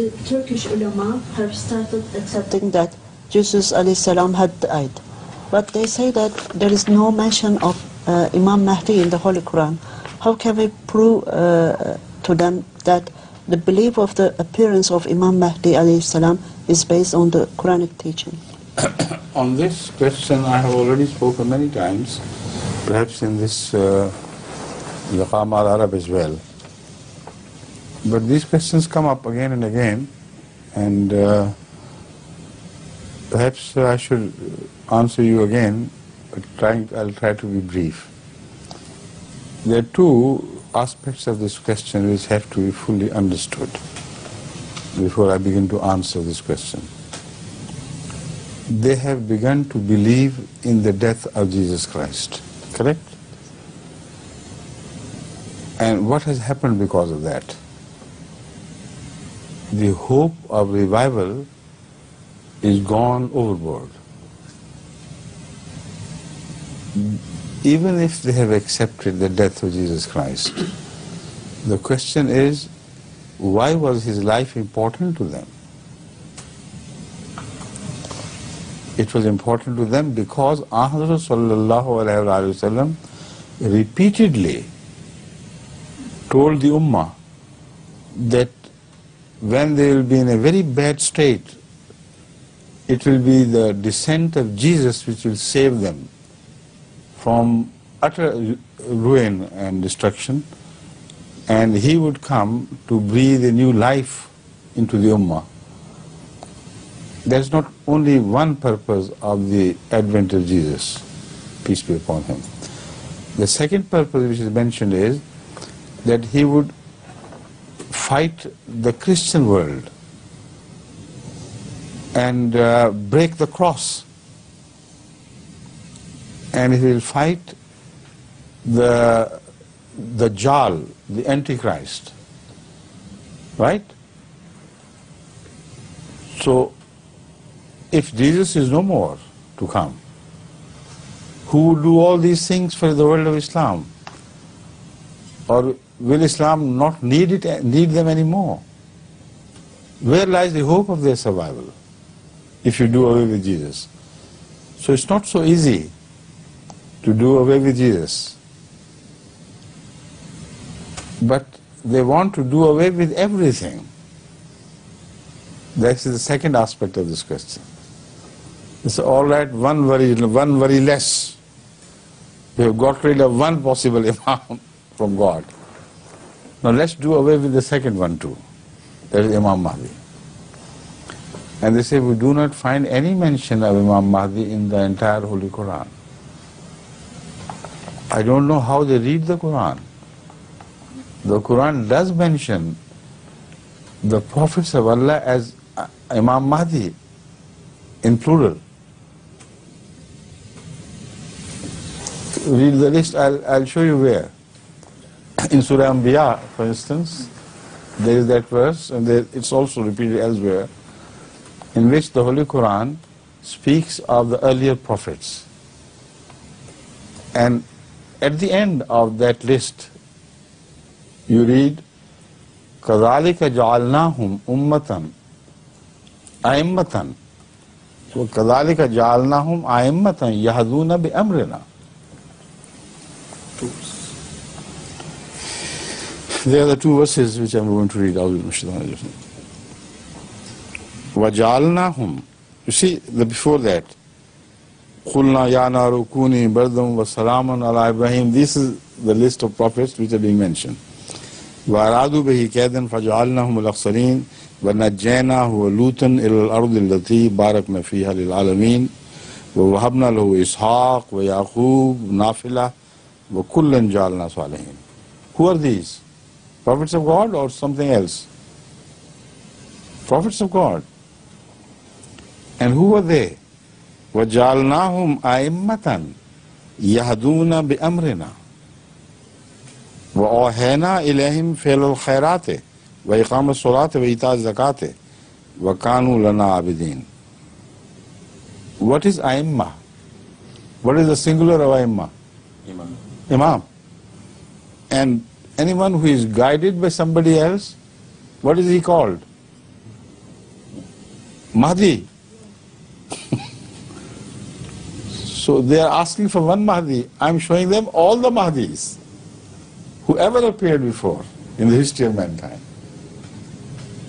the Turkish ulama have started accepting that Jesus alayhi salam had died. But they say that there is no mention of Imam Mahdi in the Holy Quran. How can we prove to them that the belief of the appearance of Imam Mahdi alayhi salam is based on the Quranic teaching? On this question I have already spoken many times, perhaps in this Liqam al-Arab as well. But these questions come up again and again, and perhaps I should answer you again, but I'll try to be brief. There are two aspects of this question which have to be fully understood before I begin to answer this question. They have begun to believe in the death of Jesus Christ, correct? And what has happened because of that? The hope of revival is gone overboard. Even if they have accepted the death of Jesus Christ, the question is, why was his life important to them? It was important to them because Ahmad sallallahu alayhi wa sallam repeatedly told the Ummah that when they will be in a very bad state, it will be the descent of Jesus which will save them from utter ruin and destruction, and he would come to breathe a new life into the Ummah. There's not only one purpose of the advent of Jesus, peace be upon him. The second purpose which is mentioned is that he would fight the Christian world and break the cross, and he will fight the Jal, the Antichrist, right? So if Jesus is no more to come, who will do all these things for the world of Islam? Or will Islam not need them anymore? Where lies the hope of their survival if you do away with Jesus? So it's not so easy to do away with Jesus. But they want to do away with everything. That is the second aspect of this question. It's all right, one worry less. We have got rid of one possible Imam from God. Now let's do away with the second one too. That is Imam Mahdi. And they say we do not find any mention of Imam Mahdi in the entire Holy Quran. I don't know how they read the Quran. The Quran does mention the prophets of Allah as Imam Mahdi in plural. Read the list, I'll show you where. In Surah Anbiya, for instance, there is that verse, and it's also repeated elsewhere, in which the Holy Quran speaks of the earlier prophets. And at the end of that list, you read, كَذَلِكَ جَعَلْنَاهُمْ أُمَّةً أَئِمَّةً وَكَذَلِكَ جَعَلْنَاهُمْ أَئِمَّةً يَهْدُونَ بِأَمْرِنَا. There are the two verses which I'm going to read out. وَجَعَلْنَاهُمْ. You see, before that, قُلْنَا يَا نَارُ كُونِي بَرْدًا وَسَلَامًا عَلَى إِبْرَاهِيمَ. This is the list of prophets which are being mentioned. وَأَرَادُوا بِهِ كَيْدًا فَجَعَلْنَاهُمُ الْأَخْسَرِينَ وَنَجَّيْنَاهُ وَلُوطًا إِلَى الْأَرْضِ الَّتِي بَارَكْنَا فِيهَا لِلْعَالَمِينَ وَوَهَبْنَا لَهُ إِسْحَاقَ وَيَعْقُوبَ نَافِلَةً وَكُلًّا جَعَلْنَا صَالِحِينَ. Who are these? Prophets of God or something else? Prophets of God. And who were they? وَجَعَلْنَاهُمْ أَئِمَّةً يَهْدُونَ بِأَمْرِنَا وَأَوْحَيْنَا إِلَيْهِمْ فِعْلَ الْخَيْرَاتِ وَإِقَامَ الصَّلَاةِ وَإِيتَاءَ الزَّكَاةِ وَكَانُوا لَنَا عَابِدِينَ. What is Aimma? What is the singular of Aimma? Imam. And anyone who is guided by somebody else, what is he called? Mahdi. So they are asking for one Mahdi. I'm showing them all the Mahdis who ever appeared before in the history of mankind.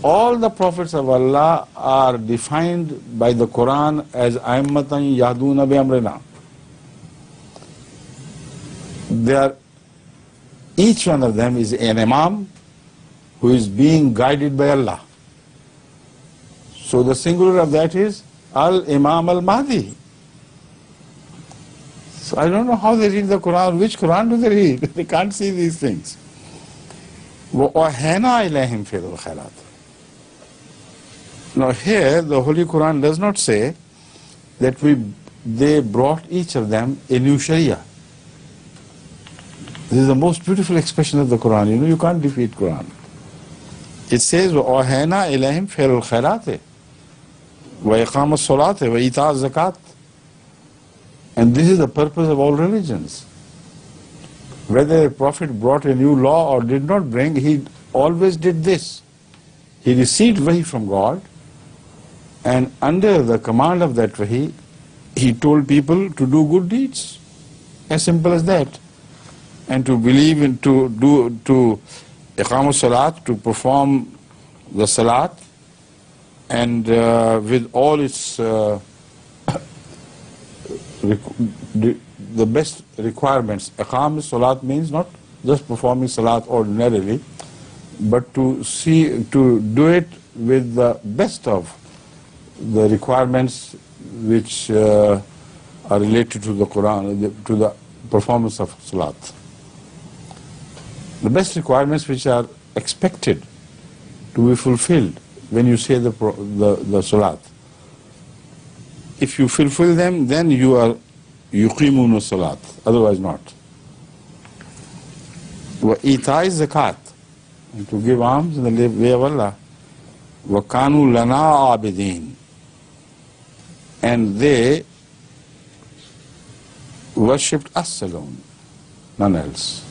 All the prophets of Allah are defined by the Quran as A'immatan Yahduna bi Amrina. Each one of them is an Imam who is being guided by Allah. So the singular of that is Al-Imam Al-Mahdi. So I don't know how they read the Quran. Which Quran do they read? They can't see these things. وَأَوْحَيْنَا إِلَيْهِمْ فِي الْخَيْرَاتِ. Now here the Holy Quran does not say that they brought each of them a new Sharia. This is the most beautiful expression of the Quran. You know, you can't defeat Quran. It says, وَأَوْحَيْنَا إِلَيْهِمْ فِي الْخَيْرَاتِ وَإِقَامَ الصَّلَاةِ وَإِيتَاءَ الزَّكَاةِ. And this is the purpose of all religions. Whether a prophet brought a new law or did not bring, he always did this. He received wahi from God, and under the command of that wahi, he told people to do good deeds. As simple as that. And to believe in, to iqam salat, to perform the salat, and with all its the best requirements. Iqam salat means not just performing salat ordinarily, but to do it with the best of the requirements which are related to the Quran, to the performance of salat. The best requirements which are expected to be fulfilled when you say the salat. If you fulfill them, then you are yuqimuna salat, otherwise not. Wa itai zakat, and to give alms in the way of Allah. Wa kanu lana abidin, and they worshipped us alone, none else.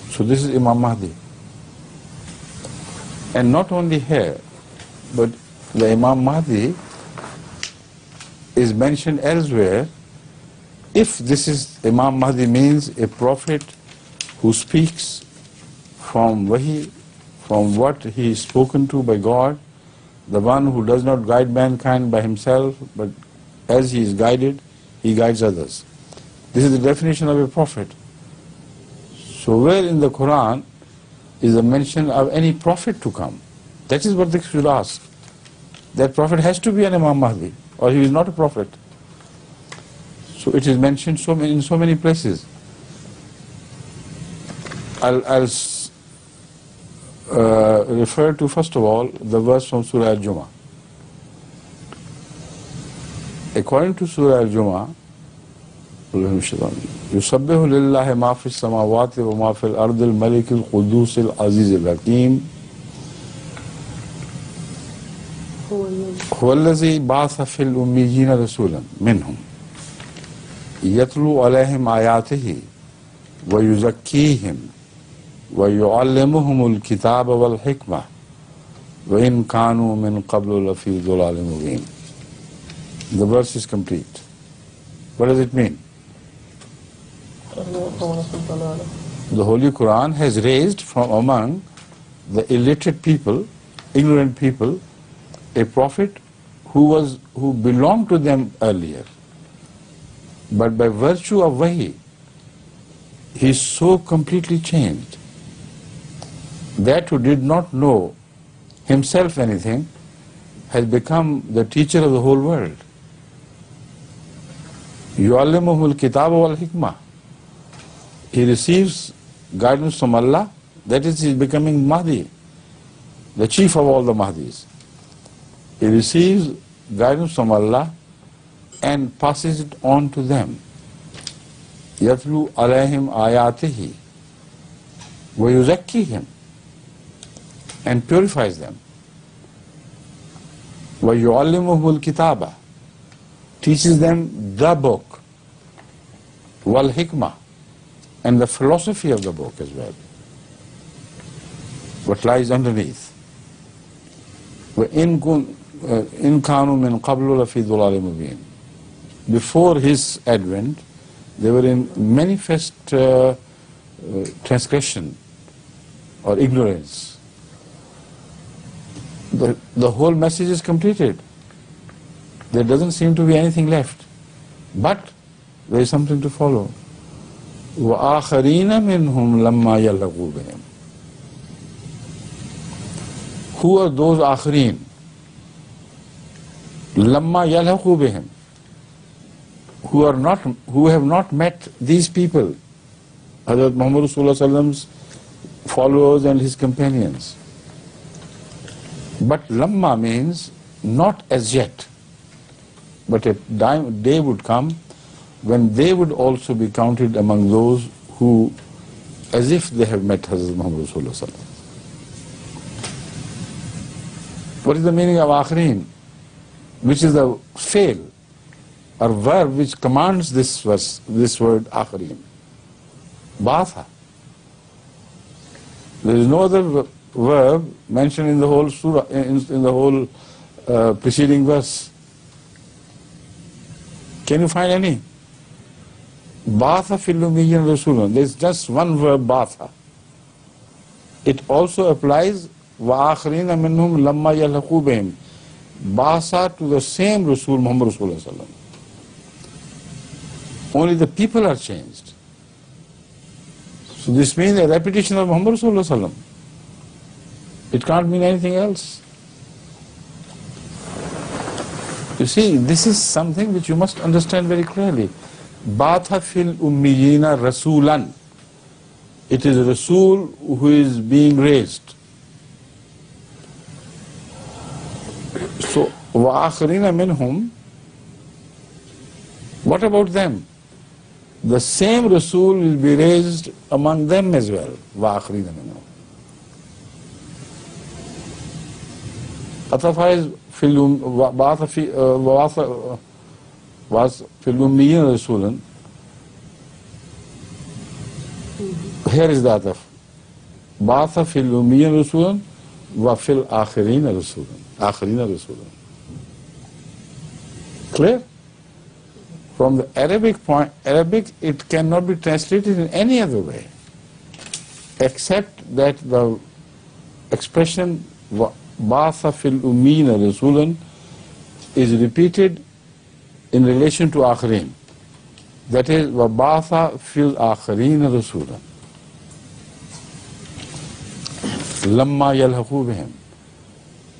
So this is Imam Mahdi. And not only here, but the Imam Mahdi is mentioned elsewhere. If this is Imam Mahdi, means a prophet who speaks from wahi, from what he is spoken to by God, the one who does not guide mankind by himself, but as he is guided, he guides others. This is the definition of a prophet. So where in the Quran is the mention of any prophet to come? That is what they should ask. That prophet has to be an Imam Mahdi, or he is not a prophet. So it is mentioned in so many places. I'll refer to, first of all, the verse from Surah Al-Jumu'ah. According to Surah Al-Jumu'ah, يُسَبِّحُ لِلَّهِ مَا فِي السَّمَاوَاتِ وَمَا فِي الْأَرْضِ الْمَلِكِ الْقُدُّوسِ الْعَزِيزِ الْحَكِيمِ هُوَ الَّذِي بَعَثَ فِي الْأُمِّيِّينَ رَسُولًا مِنْهُمْ يَتْلُو عَلَيْهِمْ آيَاتِهِ وَيُزَكِّيهِمْ وَيُعَلِّمُهُمُ الْكِتَابَ وَالْحِكْمَةَ وَإِنْ كَانُوا مِنْ قَبْلُ لَفِي ضَلَالٍ مُبِينٍ. The verse is complete. What does it mean? The Holy Quran has raised from among the illiterate people, ignorant people, a prophet who belonged to them earlier. But by virtue of wahi, he is so completely changed that who did not know himself anything has become the teacher of the whole world. يُعَلِّمُهُ الْكِتَابَ وَالْحِكْمَةَ. He receives guidance from Allah, that is, he is becoming Mahdi, the chief of all the Mahdis. He receives guidance from Allah and passes it on to them. يَتْلُو عَلَيْهِمْ آيَاتِهِ وَيُزَكِّيهِمْ, and purifies them. وَيُعَلِّمُهُ الْكِتَابَ, teaches them the book, wal hikmah, and the philosophy of the book as well, what lies underneath. وَإِن إِن كَانُوا مِن قَبْلُ لَفِي ضَلَالٍ مُبِينٍ. Before his advent, they were in manifest transgression or ignorance. The whole message is completed. There doesn't seem to be anything left. But there is something to follow. وَآخَرِينَ مِنْهُمْ لَمَّا يَلْحَقُوا بِهِمْ. Who are those آخرین؟ لَمَّا يَلْحَقُوا بِهِمْ. Who have not met these people, Hazrat Muhammad Sallallahu Alaihi Wasallam's followers and his companions. But lamma means not as yet, but a day would come when they would also be counted among those who, as if they have met Hazrat Muhammad Sallallahu Alaihi Wasallam. What is the meaning of akhirin? Which is the fail or verb which commands this word akhirin? Ba'atha. There is no other verb mentioned in the whole surah, in the whole preceding verse. Can you find any? Ba'atha fil ummiyyin rasulan. There is just one verb, ba'atha. It also applies wa akharina minhum lamma yalhaqu bihim. Ba'atha to the same Rasul Muhammad Sallallahu Alaihi Wasallam. Only the people are changed. So this means a repetition of Muhammad Sallallahu Alaihi Wasallam. It can't mean anything else. You see, this is something which you must understand very clearly. Ba'atha fil ummiyina rasulan. It is a Rasul who is being raised. So, wa akharina minhum, what about them? The same Rasul will be raised among them as well. Wa akharina minhum. Atafa is was fil ummiyyin rasulan. Here is the ataf. Ba'atha fil ummiyyin rasulan wa fil akhirina rasulan. Akhirina rasulan. Clear? From the Arabic, it cannot be translated in any other way, except that the expression Ba'atha fil ummiyina rasulan is repeated in relation to akhirin. That is, wa ba'atha fil akhirina rasulan. Lamma yalhaqu bihim.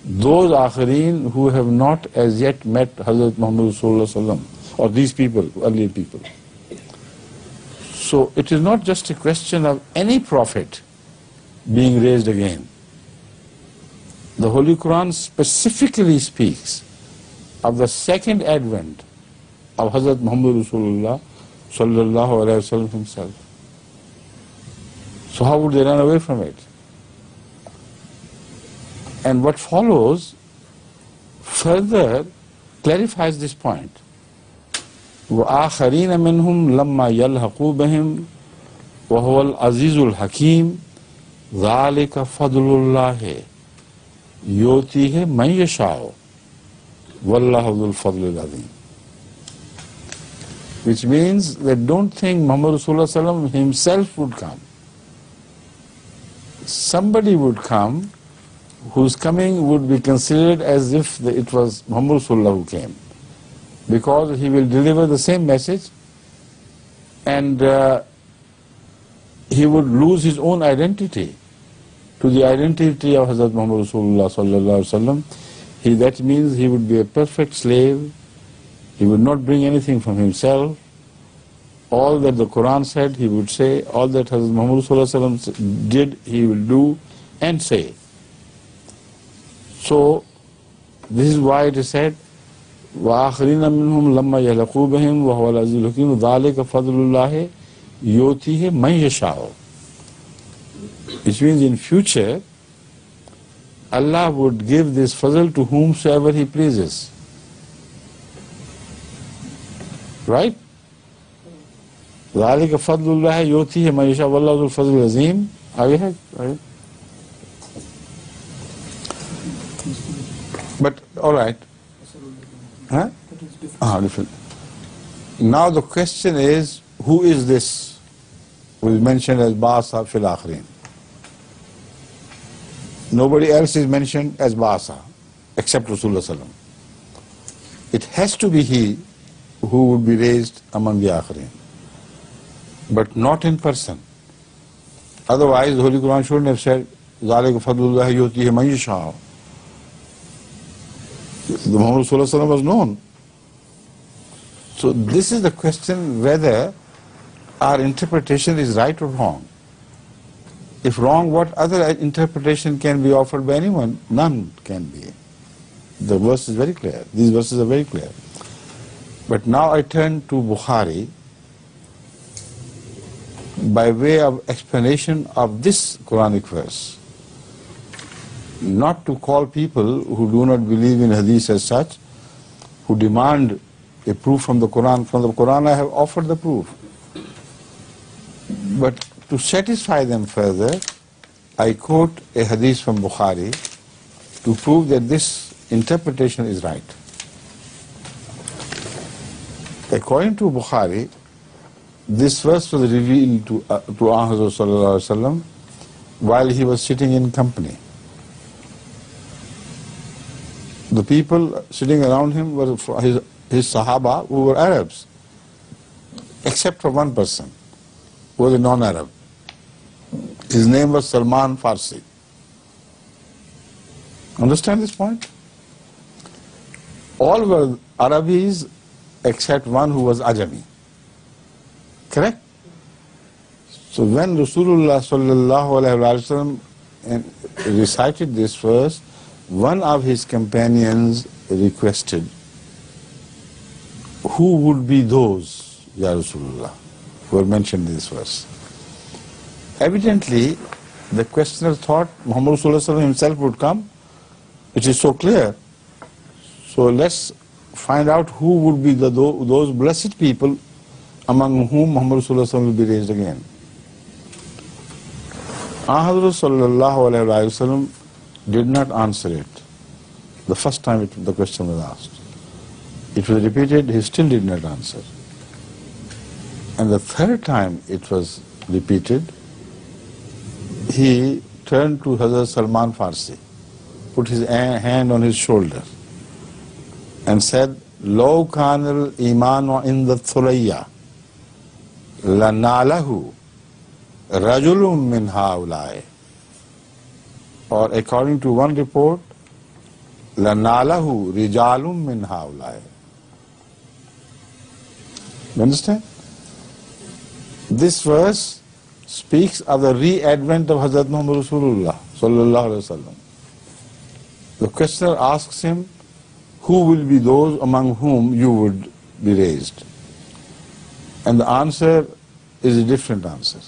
Those akhirin who have not as yet met Hazrat Muhammad Sallallahu Alaihi Wasallam, or these people, earlier people. So it is not just a question of any prophet being raised again. The Holy Quran specifically speaks of the second advent of Hazrat Muhammad Rasulullah Sallallahu Alaihi Wasallam himself. So how would they run away from it? And what follows further clarifies this point. وَآخَرِينَ مِنْهُمْ لَمَّا يَلْحَقُوا بِهِمْ وَهُوَ الْعَزِيزُ الْحَكِيمُ ذَلِكَ فَضْلُ اللَّهِ يُؤْتِيهِ مَن يَشَاءُ وَاللَّهُ ذُو الْفَضْلِ الْعَظِيمِ. Which means that don't think Muhammad Rasulullah himself would come. Somebody would come whose coming would be considered as if it was Muhammad Rasulullah who came, because he will deliver the same message and he would lose his own identity to the identity of Hazrat Muhammad Rasulullah Sallallahu Alaihi Wasallam. That means he would be a perfect slave. He would not bring anything from himself. All that the Quran said, he would say. All that Hazrat Muhammad Sallallahu Alaihi Wasallam did, he will do and say. So, this is why it is said, وَآخَرِينَ مِنْهُمْ لَمَّا يَلْحَقُوا بِهِمْ وَهُوَ الْعَزِيزُ الْحَكِيمُ ذَلِكَ فَضْلُ اللَّهِ يُؤْتِيهِ مَن يَشَاءُ. Which means in future, Allah would give this fazl to whomsoever He pleases. Right? ذَلِكَ فَضْلُ اللَّهِ يُؤْتِيهِ مَن يَشَاءُ وَاللَّهُ ذُو الْفَضْلِ الْعَظِيمِ. Are we here? But All right. Huh? Different. Now the question is, who is this who is mentioned as Ba'asa fil Akhirin? Nobody else is mentioned as Ba'asa except Rasulullah sallam. It has to be he who would be raised among the Akhirin, but not in person. Otherwise, the Holy Quran shouldn't have said, ذَلِكَ فَضْلُ اللَّهِ يُؤْتِيهِ مَن يَشَاءُ. The Muhammad sallallahu alaihi wasallam was known. So this is the question, whether our interpretation is right or wrong. If wrong, what other interpretation can be offered by anyone? None can be. The verse is very clear. These verses are very clear. But now I turn to Bukhari by way of explanation of this Quranic verse. Not to call people who do not believe in Hadith as such, who demand a proof from the Quran. From the Quran I have offered the proof. But to satisfy them further, I quote a Hadith from Bukhari to prove that this interpretation is right. According to Bukhari, this verse was revealed to Ahmad sallallahu alaihi wasallam while he was sitting in company. The people sitting around him were his Sahaba, who were Arabs, except for one person who was a non-Arab. His name was Salman Farsi. Understand this point? All were Arabis except one who was Ajami. Correct? So when Rasulullah sallallahu alaihi wasallam recited this verse, one of his companions requested, who would be those, Ya Rasulullah, who are mentioned in this verse? Evidently, the questioner thought Muhammad Rasulullah himself would come, which is so clear. So let's find out who would be those blessed people among whom Muhammad Rasulullah will be raised again. Ahmad sallallahu alaihi wasallam did not answer it. The first time the question was asked, it was repeated, he still did not answer. And the third time it was repeated, he turned to Hazrat Salman Farsi, put his hand on his shoulder and said, Law kana al-imanu inda thurayya lanalahu rajulun min haulai. Or according to one report, lanalahu rijalun min haulai. You understand? This verse speaks of the re-advent of Hazrat Muhammad Rasulullah sallallahu alaihi wasallam. The questioner asks him, who will be those among whom you would be raised? And the answer is a different answer.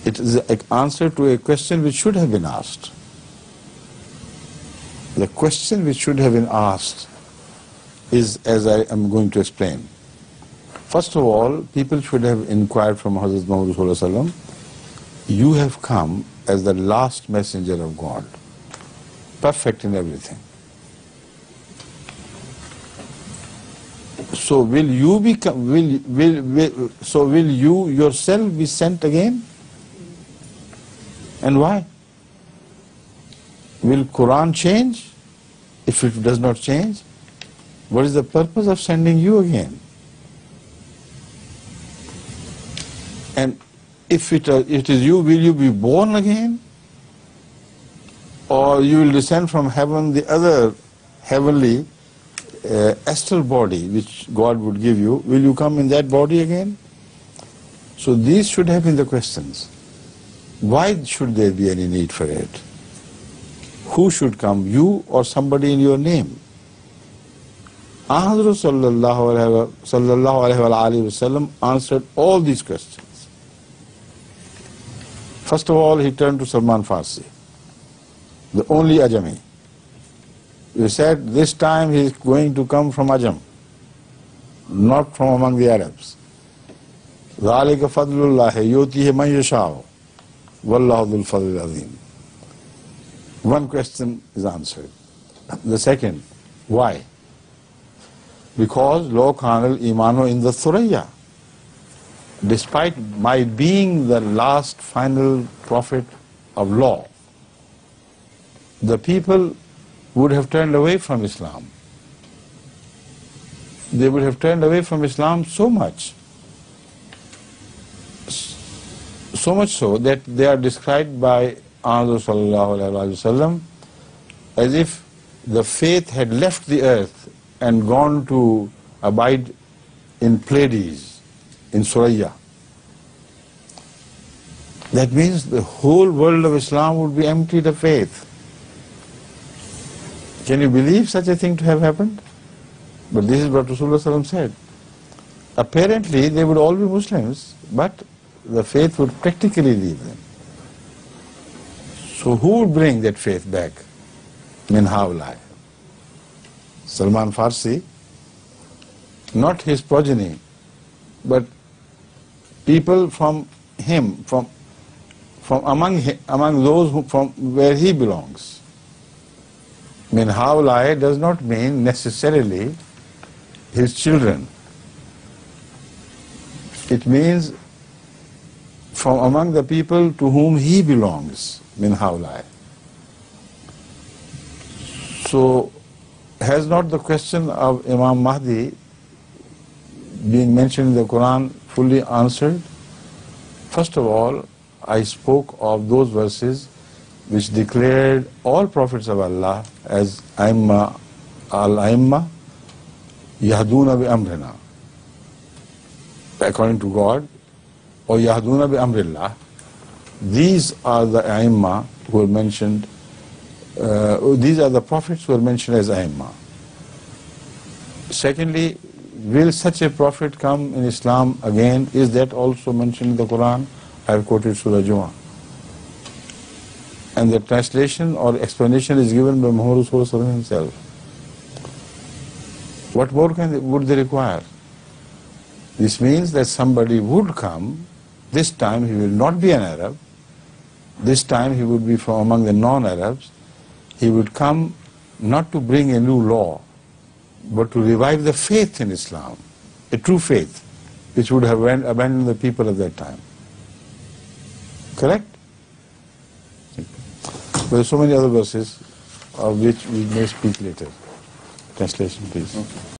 It is an answer to a question which should have been asked. The question which should have been asked is, as I am going to explain. First of all, people should have inquired from Hazrat Muhammad sallallahu alaihi wasallam, you have come as the last messenger of God, perfect in everything. So will you yourself be sent again? And why? Will Quran change? If it does not change, what is the purpose of sending you again? And if it is you, will you be born again? Or you will descend from heaven, the other heavenly astral body which God would give you, will you come in that body again? So these should have been the questions. Why should there be any need for it? Who should come, you or somebody in your name? Ahmad sallallahu alaihi wasallam answered all these questions. First of all, he turned to Salman Farsi, the only Ajami. He said, this time he is going to come from Ajam, not from among the Arabs. ذَلِكَ فَضْلُ اللَّهِ يُؤْتِيهِ مَن يَشَاءُ وَاللَّهُ ذُو الْفَضْلِ الْعَظِيمِ. One question is answered. The second, why? Because Lo Khanal Imano in the Thuraya. Despite my being the last final prophet of law, the people would have turned away from Islam. They would have turned away from Islam so much so that they are described by Anadu sallallahu alaihi wasallam as if the faith had left the earth and gone to abide in Pleiades, in Suraya. That means the whole world of Islam would be emptied of faith. Can you believe such a thing to have happened? But this is what Rasulullah sallallahu alaihi wasallam said. Apparently they would all be Muslims, but the faith would practically leave them. So who would bring that faith back? Min haulai. Salman Farsi, not his progeny, but people from him, from among those from where he belongs. Min haulai does not mean necessarily his children. It means from among the people to whom he belongs, min haulai. So, has not the question of Imam Mahdi being mentioned in the Quran fully answered? First of all, I spoke of those verses which declared all prophets of Allah as Aimma, al-Aimma, Yahduna bi amrina, according to God, or Yahduna bi amrillah. These are the Aimma who are mentioned, these are the prophets who are mentioned as Aimma. Secondly, will such a prophet come in Islam again? Is that also mentioned in the Quran? I have quoted Surah Jumu'ah. And the translation or explanation is given by Muhammad Rasulullah himself. What more would they require? This means that somebody would come. This time he will not be an Arab. This time he would be from among the non-Arabs. He would come not to bring a new law, but to revive the faith in Islam, a true faith, which would have abandoned the people of that time. Correct? There are so many other verses of which we may speak later. Translation, please. Okay.